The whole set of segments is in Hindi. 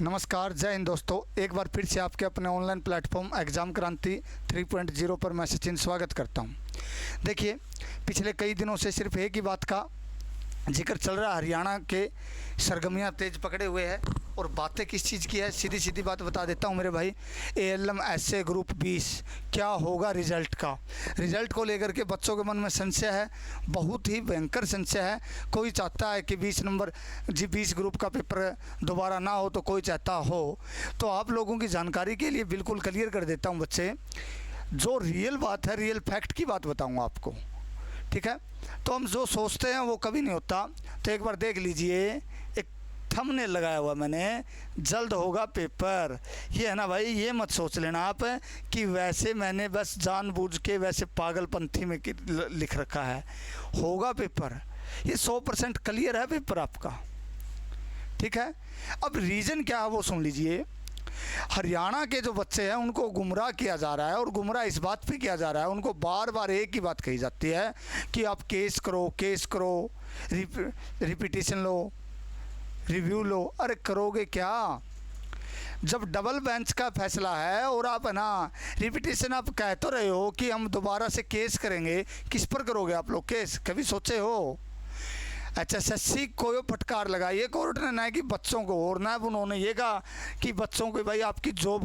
नमस्कार, जय हिंद दोस्तों। एक बार फिर से आपके अपने ऑनलाइन प्लेटफॉर्म एग्ज़ाम क्रांति 3.0 पर मैं सचिन स्वागत करता हूं। देखिए, पिछले कई दिनों से सिर्फ एक ही बात का जिक्र चल रहा है। हरियाणा के सरगर्मियां तेज पकड़े हुए हैं और बातें किस चीज़ की है, सीधी सीधी बात बता देता हूं मेरे भाई। ALM एसए ग्रुप 20 क्या होगा रिज़ल्ट का। रिज़ल्ट को लेकर के बच्चों के मन में संशय है, बहुत ही भयंकर संशय है। कोई चाहता है कि 20 ग्रुप का पेपर दोबारा ना हो, तो कोई चाहता हो। तो आप लोगों की जानकारी के लिए बिल्कुल क्लियर कर देता हूँ बच्चे, जो रियल बात है, रियल फैक्ट की बात बताऊँगा आपको, ठीक है। तो हम जो सोचते हैं वो कभी नहीं होता। तो एक बार देख लीजिए, एक थंबनेल लगाया हुआ मैंने, जल्द होगा पेपर। ये है ना भाई, ये मत सोच लेना आप कि वैसे मैंने बस जानबूझ के वैसे पागलपंथी में लिख रखा है। होगा पेपर, ये 100% क्लियर है पेपर आपका, ठीक है। अब रीज़न क्या है वो सुन लीजिए। हरियाणा के जो बच्चे हैं उनको गुमराह किया जा रहा है, और गुमराह इस बात पे किया जा रहा है, उनको बार बार एक ही बात कही जाती है कि आप केस करो, रिपीटिशन लो, रिव्यू लो। अरे करोगे क्या, जब डबल बेंच का फैसला है और आप है ना रिपीटिशन आप कह तो रहे हो कि हम दोबारा से केस करेंगे। किस पर करोगे आप लोग केस, कभी सोचे हो? HSSC को फटकार लगाई है कोर्ट ने, ना कि बच्चों को। और ना उन्होंने ये कहा कि बच्चों को भाई आपकी जॉब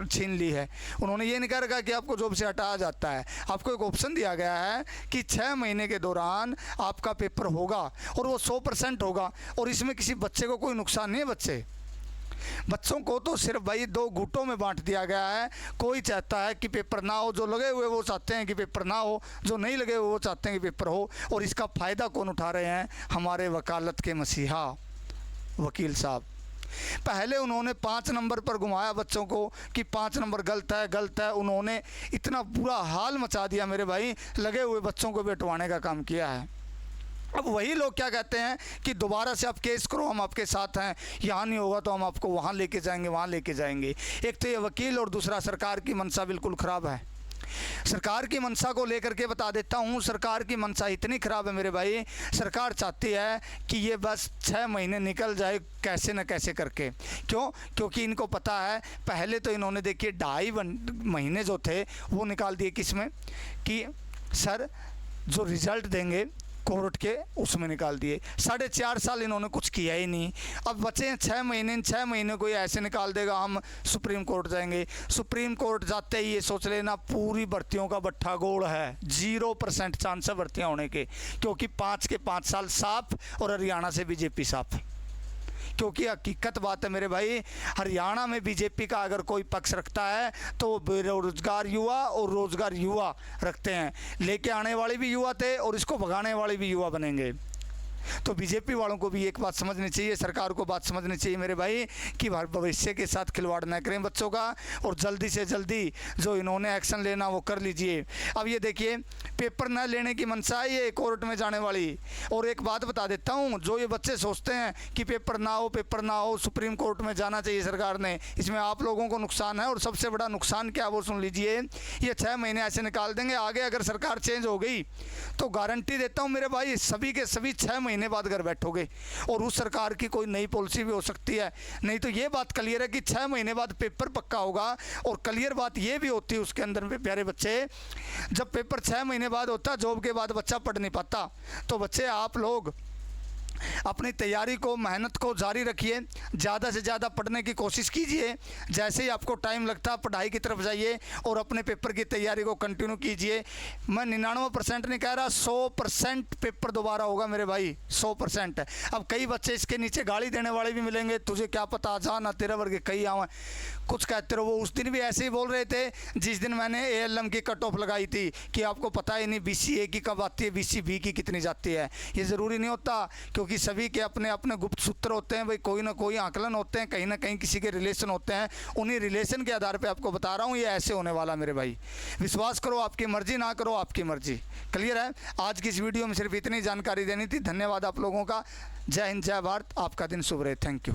छीन ली है। उन्होंने ये नहीं कह रखा कि आपको जॉब से हटाया जाता है। आपको एक ऑप्शन दिया गया है कि 6 महीने के दौरान आपका पेपर होगा और वो 100% होगा, और इसमें किसी बच्चे को कोई नुकसान नहीं है। बच्चों को तो सिर्फ भाई 2 गुटों में बांट दिया गया है। कोई चाहता है कि पेपर ना हो, जो लगे हुए वो चाहते हैं कि पेपर ना हो, जो नहीं लगे हुए वो चाहते हैं कि पेपर हो। और इसका फ़ायदा कौन उठा रहे हैं? हमारे वकालत के मसीहा वकील साहब। पहले उन्होंने 5 नंबर पर घुमाया बच्चों को कि 5 नंबर गलत है। उन्होंने इतना बुरा हाल मचा दिया मेरे भाई, लगे हुए बच्चों को बेटवाने का काम किया है। अब वही लोग क्या कहते हैं कि दोबारा से आप केस करो, हम आपके साथ हैं, यहाँ नहीं होगा तो हम आपको वहाँ लेके जाएंगे, वहाँ लेके जाएंगे। एक तो ये वकील, और दूसरा सरकार की मंशा बिल्कुल ख़राब है। सरकार की मंशा को लेकर के बता देता हूँ। सरकार की मंशा इतनी ख़राब है मेरे भाई, सरकार चाहती है कि ये बस 6 महीने निकल जाए कैसे न कैसे करके। क्यों? क्योंकि इनको पता है, पहले तो इन्होंने देखिए 2.5 महीने जो थे वो निकाल दिए किसमें, कि सर जो रिज़ल्ट देंगे कोर्ट के उसमें निकाल दिए। 4.5 साल इन्होंने कुछ किया ही नहीं। अब बचे हैं 6 महीने। इन 6 महीने कोई ऐसे निकाल देगा हम सुप्रीम कोर्ट जाएंगे। सुप्रीम कोर्ट जाते ही ये सोच लेना पूरी भर्तियों का बट्ठा गोल है, 0% चांस है भर्तियाँ होने के, क्योंकि 5 के 5 साल साफ, और हरियाणा से बीजेपी साफ। क्योंकि हकीकत बात है मेरे भाई, हरियाणा में बीजेपी का अगर कोई पक्ष रखता है तो बेरोजगार युवा और रोजगार युवा रखते हैं। लेके आने वाले भी युवा थे और इसको भगाने वाले भी युवा बनेंगे। तो बीजेपी वालों को भी एक बात समझनी चाहिए, सरकार को बात समझनी चाहिए मेरे भाई, कि भविष्य के साथ खिलवाड़ न करें बच्चों का, और जल्दी से जल्दी जो इन्होंने एक्शन लेना वो कर लीजिए। अब ये देखिए, पेपर न लेने की मंशा है ये कोर्ट में जाने वाली। और एक बात बता देता हूँ, जो ये बच्चे सोचते हैं कि पेपर ना हो, सुप्रीम कोर्ट में जाना चाहिए सरकार ने, इसमें आप लोगों को नुकसान है। और सबसे बड़ा नुकसान क्या वो सुन लीजिए। ये 6 महीने ऐसे निकाल देंगे, आगे अगर सरकार चेंज हो गई तो गारंटी देता हूँ मेरे भाई, सभी के सभी 6 महीने बाद घर बैठोगे, और उस सरकार की कोई नई पॉलिसी भी हो सकती है। नहीं तो ये बात क्लियर है कि 6 महीने बाद पेपर पक्का होगा। और क्लियर बात ये भी होती है उसके अंदर में, प्यारे बच्चे, जब पेपर 6 महीने बाद होता, जॉब के बाद बच्चा पढ़ नहीं पाता। तो बच्चे आप लोग अपनी तैयारी को, मेहनत को जारी रखिए, ज़्यादा से ज़्यादा पढ़ने की कोशिश कीजिए। जैसे ही आपको टाइम लगता है पढ़ाई की तरफ जाइए और अपने पेपर की तैयारी को कंटिन्यू कीजिए। मैं 99% नहीं कह रहा, 100% पेपर दोबारा होगा मेरे भाई, 100%। अब कई बच्चे इसके नीचे गाली देने वाले भी मिलेंगे, तुझे क्या पता, जा ना तेरे वर्ग कई आवा, कुछ कहते रहो। वो उस दिन भी ऐसे ही बोल रहे थे जिस दिन मैंने ALM की कट ऑफ लगाई थी, कि आपको पता ही नहीं BCA की कब आती है, BCB की कितनी जाती है। ये ज़रूरी नहीं होता, क्योंकि सभी के अपने अपने गुप्त सूत्र होते हैं भाई, कोई ना कोई आकलन होते हैं, कहीं ना कहीं किसी के रिलेशन होते हैं। उन्हीं रिलेशन के आधार पे आपको बता रहा हूँ, ये ऐसे होने वाला मेरे भाई। विश्वास करो, आपकी मर्जी, ना करो आपकी मर्जी। क्लियर है? आज की इस वीडियो में सिर्फ इतनी जानकारी देनी थी। धन्यवाद आप लोगों का। जय हिंद, जय भारत। आपका दिन शुभ रहे। Thank you.